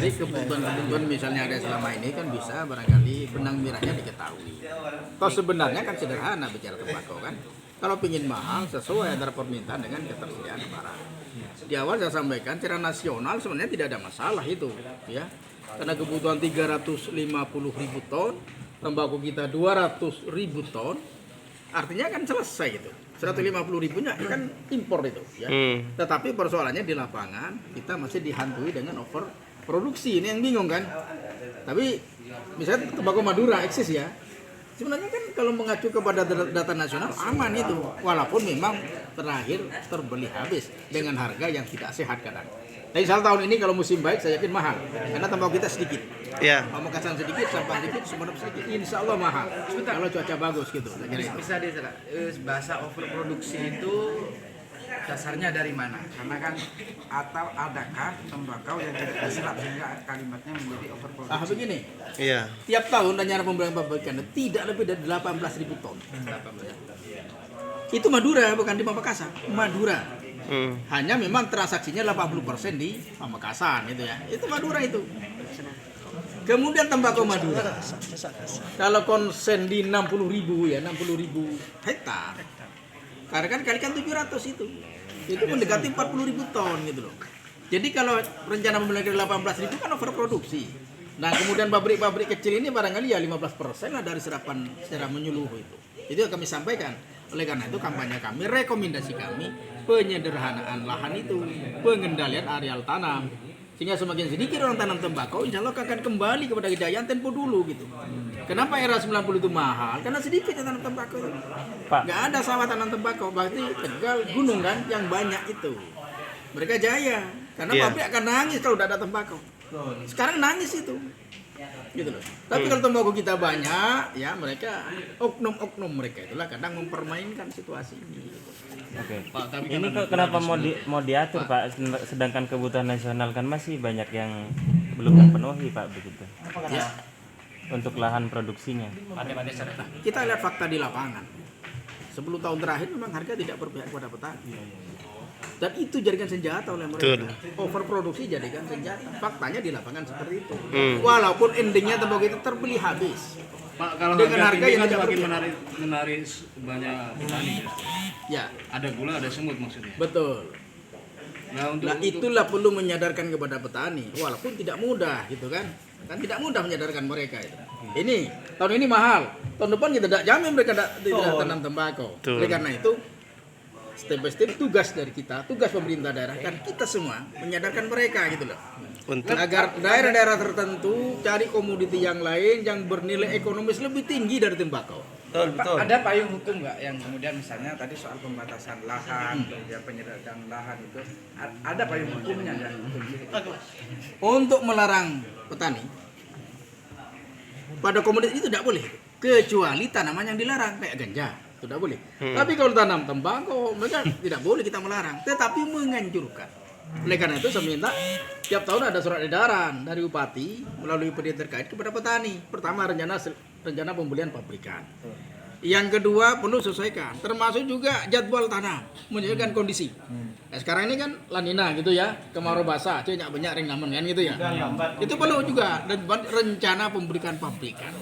Jadi kebutuhan misalnya ada selama ini kan bisa barangkali benang merahnya diketahui. Toh sebenarnya kan sederhana bicara tembakau kan. Kalau pingin mahal sesuai antara permintaan dengan ketersediaan barang. Di awal saya sampaikan secara nasional sebenarnya tidak ada masalah itu, ya. Karena kebutuhan 350.000 ton, tembakau kita 200.000 ton, artinya kan selesai itu. 150.000-nya kan impor itu, ya. Tetapi persoalannya di lapangan kita masih dihantui dengan overproduksi. Ini yang bingung kan. Tapi misalnya tembakau Madura eksis ya. Sebenarnya kan kalau mengacu kepada data nasional aman itu, walaupun memang terakhir terbeli habis dengan harga yang tidak sehat kadang. Tapi salah tahun ini kalau musim baik saya yakin mahal, karena tembakau kita sedikit. Iya. Pamekasan sedikit, Sampang sedikit, Sumeneb sedikit. Insya Allah mahal. Kalau cuaca bagus gitu. Bisa bahasa overproduksi itu dasarnya dari mana? Karena kan atau adakah tembakau yang tidak diserap sehingga kalimatnya menjadi overproduksi? Begini. Iya. Tiap tahun rencana pembelian pabrikan tidak lebih dari 18.000 ton. Itu Madura, bukan di Pamekasan. Madura. Hanya memang transaksinya 80% di Pamekasan gitu ya. Itu Madura itu. Kemudian tembakau Madura. Kalau konsen di 60.000 ya, 60.000 hektar. Karena kan kalikan 700 itu mendekati 40.000 ton gitu loh. Jadi kalau rencana pembelian 18.000 kan overproduksi. Nah kemudian pabrik-pabrik kecil ini barangkali ya 15% lah dari serapan secara menyeluruh itu. Itu yang kami sampaikan. Oleh karena itu kampanye kami, rekomendasi kami penyederhanaan lahan itu, pengendalian areal tanam. Sehingga semakin sedikit orang tanam tembakau, insya Allah akan kembali kepada kejayaan tempo dulu gitu. Kenapa era 90 itu mahal? Karena sedikit yang tanam tembakau itu. Nggak ada sawah tanam tembakau, berarti Tegal gunung kan yang banyak itu. Mereka jaya, karena pabrik akan nangis kalau tidak ada tembakau. Sekarang nangis itu. Gitu loh. Tapi kalau tembakau kita banyak, ya mereka oknum-oknum mereka itulah kadang mempermainkan situasi ini. Oke. Pak, tapi ini kok kenapa mau diatur Pak? Sedangkan kebutuhan nasional kan masih banyak yang belum terpenuhi Pak begitu. Ya. Untuk lahan produksinya. Kita lihat fakta di lapangan. 10 tahun terakhir memang harga tidak berpihak kepada petani. Dan itu jadikan senjata oleh mereka. Overproduksi jadikan senjata. Faktanya di lapangan seperti itu. Walaupun endingnya tembakau itu terbeli habis. Pak, kalau dengan harga yang semakin menarik banyak petani ya. Ada gula, ada semut maksudnya. Betul. Nah itulah perlu menyadarkan kepada petani, walaupun tidak mudah gitu kan tidak mudah menyadarkan mereka itu. Ini tahun ini mahal, tahun depan kita tidak jamin mereka tidak tanam tembakau. Oleh karena itu step by step tugas dari kita, tugas pemerintah daerah kan kita semua menyadarkan mereka gitu loh. Agar daerah-daerah tertentu cari komoditi yang lain yang bernilai ekonomis lebih tinggi dari tembakau. Betul. Ada payung hukum nggak yang kemudian misalnya tadi soal pembatasan lahan, kemudian penyederhanaan lahan itu ada payung hukumnya dan untuk melarang petani pada komoditi itu tidak boleh, kecuali tanaman yang dilarang kayak ganja itu tidak boleh. Tapi kalau tanam tembakau mereka tidak boleh kita melarang, tetapi menganjurkan. Oleh karena itu saya minta tiap tahun ada surat edaran dari bupati melalui pihak terkait kepada petani. Pertama rencana pembelian pabrikan. Yang kedua perlu sesuaikan, termasuk juga jadwal tanam, menyesuaikan kondisi. Nah, sekarang ini kan La Nina gitu ya, kemarau basah, banyak ringaman kan gitu ya. Itu perlu juga dan rencana pemberikan pabrikan.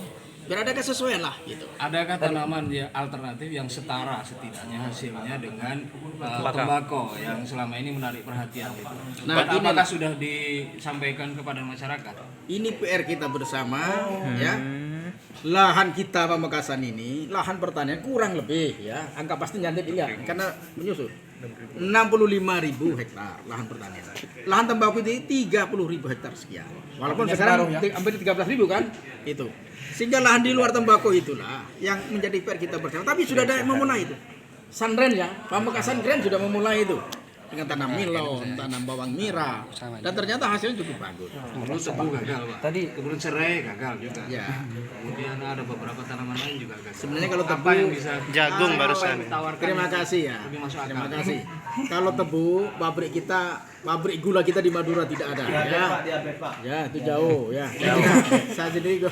Biar ada kesesuaian lah gitu. Adakah tanaman alternatif yang setara setidaknya hasilnya dengan tembakau yang selama ini menarik perhatian gitu? Nah, apakah sudah disampaikan kepada masyarakat? Ini PR kita bersama ya. Lahan kita Pamekasan ini, lahan pertanian kurang lebih ya, angka pasti nanti dilihat karena menyusut 65.000 hektar lahan pertanian. Lahan tembakau itu 30.000 hektar sekian. Walaupun sekarang hampir 13.000 kan itu. Sehingga lahan di luar tembakau itulah yang menjadi PR kita bersama. Tapi sudah ada yang memulai itu. Sandren ya, Pamekasan Grand sudah memulai itu. Dengan tanam melon, tanam bawang merah, dan ternyata hasilnya cukup bagus. Kemudian tebu gagal, Pak. Kemudian serai gagal juga. Ya. Kemudian ada beberapa tanaman lain juga gagal. Sebenarnya kalau tebu apa yang bisa Jagung barusan. Terima kasih ya. lebih masuk akal? Terima kasih. Kalau tebu, pabrik gula kita di Madura tidak ada. Ya, itu jauh ya. Saya sendiri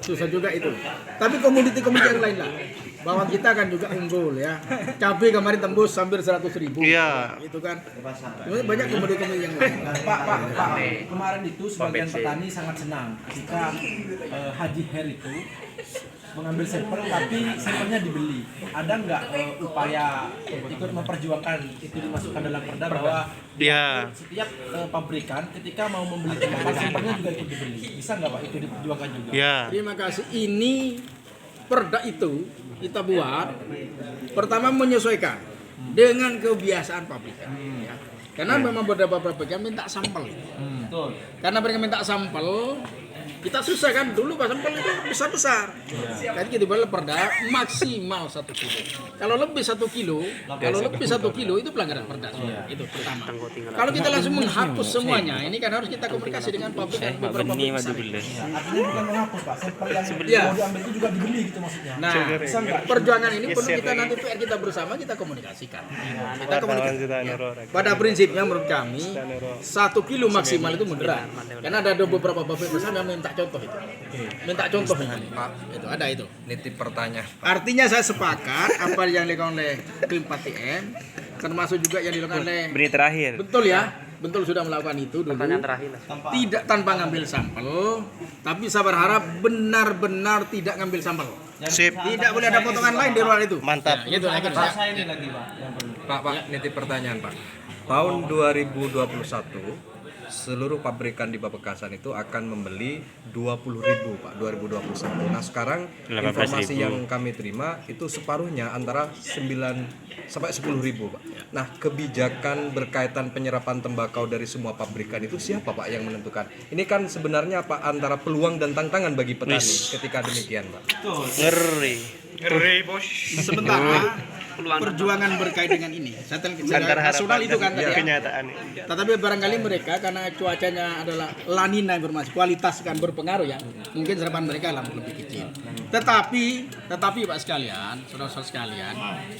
susah juga itu. Tapi komoditi yang lain lah. bahwa kita kan juga unggul ya. Cabai kemarin tembus hampir 100.000. Iya. Itu kan. Kemudian banyak komoditi yang lain. Pak, kemarin itu sebagian petani sangat senang ketika Haji Her itu mengambil sampel tapi sampelnya dibeli. Ada nggak upaya ikut memperjuangkan itu dimasukkan dalam perda bahwa Iya. setiap pabrikan ketika mau membeli tembakau sampelnya juga ikut dibeli? Bisa nggak Pak itu diperjuangkan juga? Iya. Terima kasih. Ini perda itu kita buat pertama menyesuaikan dengan kebiasaan pabrikan. Ya. Karena memang beberapa pabrikan minta sampel. Betul. Karena mereka minta sampel, kita susah kan dulu pas sampel itu besar-besar. Jadi kita buat perda maksimal 1 kilo. Kalau lebih 1 kilo, itu pelanggaran perda. Itu pertama. Kalau kita langsung menghapus semuanya, ini kan harus kita komunikasi dengan pabrik dan Pak beberapa Beni pabrik maju besar. dulu. Artinya bukan menghapus Pak, sampel yang Iya. mau diambil itu juga dibeli gitu maksudnya. Nah, perjuangan ini perlu kita nanti PR kita bersama kita komunikasikan. Kita komunikasikan. Ya. Pada prinsipnya menurut kami 1 kilo maksimal itu moderat. Karena ada beberapa pabrik besar yang minta contoh itu. Minta contoh Pak. Itu ada itu. Nitip pertanyaan. Artinya saya sepakat apa yang dilakukan oleh tim 4TM termasuk juga yang dilakukan oleh Beri terakhir. betul ya. Betul sudah melakukan itu dulu. Tidak tanpa ngambil sampel, tapi saya berharap benar-benar tidak ngambil sampel. Sip. Tidak boleh ada potongan lain di luar itu. Mantap. Ya, gitu lah, gitu. Rasa ini lagi Pak yang perlu. Pak, nitip pertanyaan Pak. Tahun 2021 seluruh pabrikan di Pamekasan itu akan membeli 20.000 Pak 2021. Nah sekarang 18.000. informasi yang kami terima itu separuhnya antara 9 sampai 10.000 Pak. Nah kebijakan berkaitan penyerapan tembakau dari semua pabrikan itu siapa Pak yang menentukan? Ini kan sebenarnya Pak antara peluang dan tantangan bagi petani ketika demikian Pak. Ngeri. Sementara perjuangan berkait dengan ini. Secara nasional itu kan tadi ya. Kenyataan. Tetapi barangkali mereka karena cuacanya adalah lanina informasi kualitas kan berpengaruh ya. Mungkin serapan mereka lebih kecil. Tetapi Pak sekalian, saudara-saudara sekalian,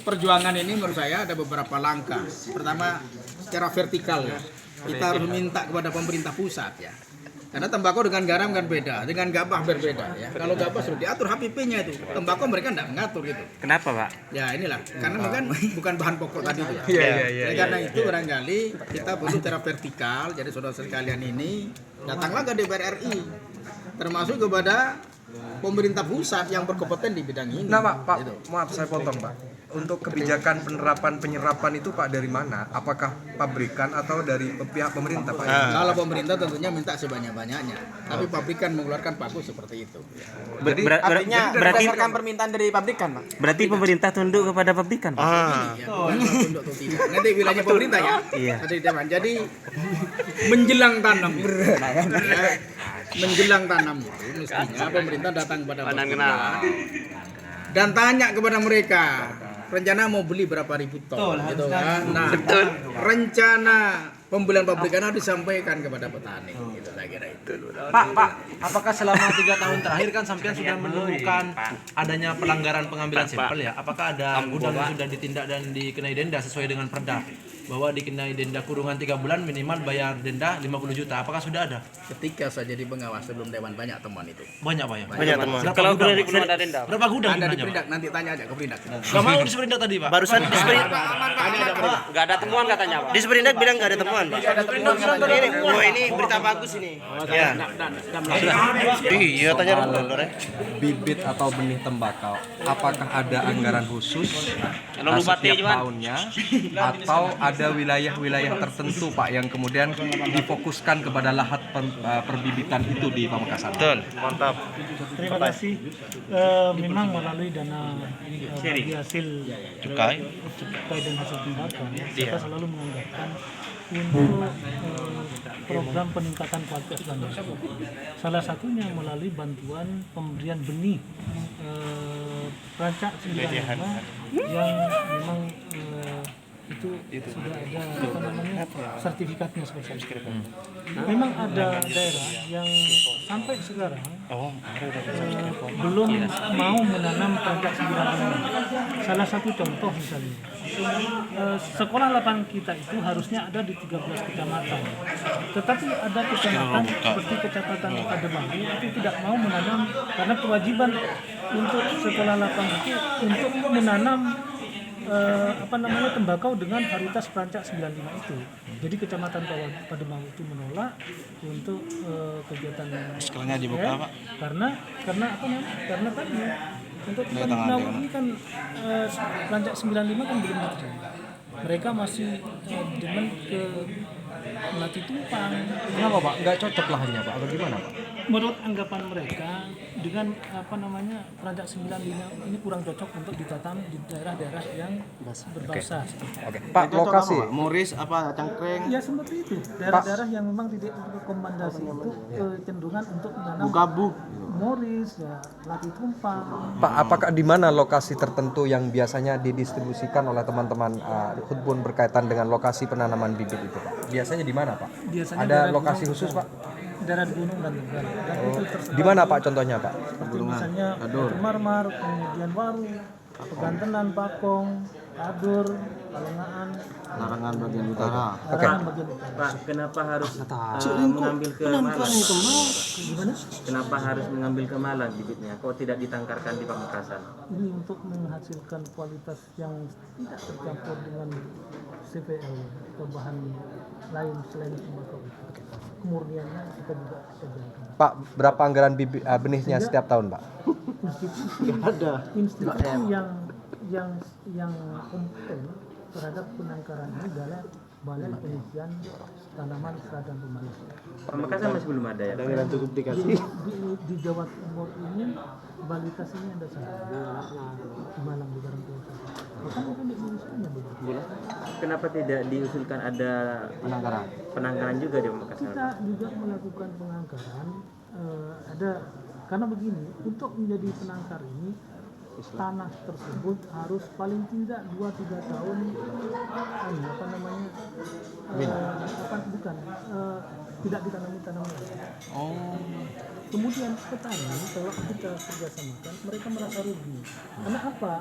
perjuangan ini menurut saya ada beberapa langkah. Pertama secara vertikal ya. Kita harus minta kepada pemerintah pusat ya. Karena tembakau dengan garam kan beda, dengan gabah berbeda ya. Kalau gabah sudah diatur HPP-nya itu, tembakau mereka tidak mengatur gitu. Kenapa Pak? Ya inilah, karena kan bukan bahan pokok tadi itu ya. Iya. Karena itu barangkali kita perlu secara vertikal, jadi saudara sekalian ini datanglah ke DPR RI, termasuk kepada pemerintah pusat yang berkompeten di bidang ini. Nah Pak, Gitu. maaf saya potong Pak. Untuk kebijakan penerapan penyerapan itu Pak dari mana? Apakah pabrikan atau dari pihak pemerintah Pak? Kalau pemerintah tentunya minta sebanyak-banyaknya, tapi pabrikan mengeluarkan pakus seperti itu. Artinya berarti berdasarkan permintaan dari pabrikan, Pak. berarti pemerintah tunduk kepada pabrikan, Pak. Ya, bukan tunduk atau tidak. Nanti wilayahnya pemerintah ya. Iya. Jadi menjelang tanam, ya, menjelang tanam itu mestinya pemerintah datang kepada pemerintah dan tanya kepada mereka rencana mau beli berapa ribu ton, gitu kan? Nah, rencana pembelian pabrikan harus disampaikan kepada petani, gitu saya kira itu. Pak, apakah selama 3 tahun terakhir kan sampean sudah menemukan adanya pelanggaran pengambilan sampel ya? Apakah ada gudang yang sudah ditindak dan dikenai denda sesuai dengan perda? Bahwa dikenai denda kurungan 3 bulan minimal bayar denda 50 juta. Apakah sudah ada? Ketika saya jadi pengawas sebelum dewan banyak temuan itu. Banyak Pak ya? Banyak teman. Berapa Kalau gudang, belum Pak? ada denda. Berapa gudang Ada di jumlahnya, Pak? Perindak, nanti tanya aja ke Perindak. Gak mau di Seperindak tadi Pak? Barusan di Sprindak Enggak ada temuan katanya, Pak. di Sprindak bilang nggak ada temuan. Pak. Ini, oh ini berita bagus ini. Ya. Iya tanya dulu ya. Bibit atau benih tembakau, apakah ada anggaran khusus Bupati setiap tahunnya atau ada wilayah-wilayah tertentu Pak yang kemudian difokuskan kepada lahan perbibitan itu di Pamekasan? Betul. Mantap. Terima kasih. Memang melalui dana bagi hasil Cukai. dan hasil tembakau, kita selalu menganggarkan untuk program peningkatan kualitas tembakau. Salah satunya melalui bantuan pemberian benih rancak 95 yang memang itu sudah ada apa namanya sertifikatnya seperti itu. Memang ada daerah yang sampai sekarang belum mau menanam perancak 95. Salah satu contoh misalnya, sekolah lapangan kita itu harusnya ada di 13 kecamatan, tetapi ada kecamatan seperti kecamatan Pademangu itu tidak mau menanam karena kewajiban untuk sekolah lapangan itu untuk menanam tembakau dengan varietas perancak 95 itu. Jadi kecamatan Pademangu itu menolak untuk kegiatan sekolahnya dibuka, Pak. Karena tadi untuk Pademangu ini kan perancak 95 kan belum ada. Mereka masih demen ke melati tumpang. Kenapa Pak? Nggak cocok lahannya Pak? Atau gimana Pak? Menurut anggapan mereka dengan perancak 95 ini kurang cocok untuk ditanam di daerah-daerah yang berbahasa. Oke. Pak, lokasi Moris apa cangkring? Ya seperti itu. Daerah-daerah yang memang tidak rekomendasi itu kecenderungan untuk menanam Bukabu. moris, ya, lati tumpang. Pak, apakah di mana lokasi tertentu yang biasanya didistribusikan oleh teman-teman Hutbun berkaitan dengan lokasi penanaman bibit itu Pak? Biasanya di mana Pak? Biasanya Ada daerah lokasi gunung, khusus Pak? Daerah gunung dan tegal. Dan itu tersebar Di mana Pak contohnya Pak? seperti misalnya Batu Marmar, kemudian Waru, Pegantenan, Pakong, Adur, Palengaan, Larangan bagian utara. Larangan bagian utara. Pak, kenapa harus mengambil ke Malang? Gimana? Kenapa harus mengambil ke Malang bibitnya? Kok tidak ditangkarkan di Pamekasan? Ini untuk menghasilkan kualitas yang tidak tercampur dengan CPL atau bahan lain selain tembakau itu. Kemurniannya kita juga jaga. Pak, berapa anggaran benihnya setiap tahun Pak? Institusi yang kompeten terhadap penangkaran ini adalah Balai Penelitian Tanaman Serata Pemalas. Pamekasan masih belum ada ya? Di Jawa Timur ini kualitas ini ada satu di Malang di Barang Puasa. Bahkan mungkin di Indonesia begitu. Kenapa tidak diusulkan ada penangkaran juga di Pamekasan? Kita juga melakukan pengangkaran karena begini, untuk menjadi penangkar ini tanah tersebut harus paling tidak 2-3 tahun tidak ditanami tanaman. Kemudian petani kalau kita kerjasamakan mereka merasa rugi. Karena apa?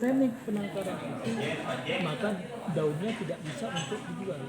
Teknik penangkaran itu maka daunnya tidak bisa untuk dijual.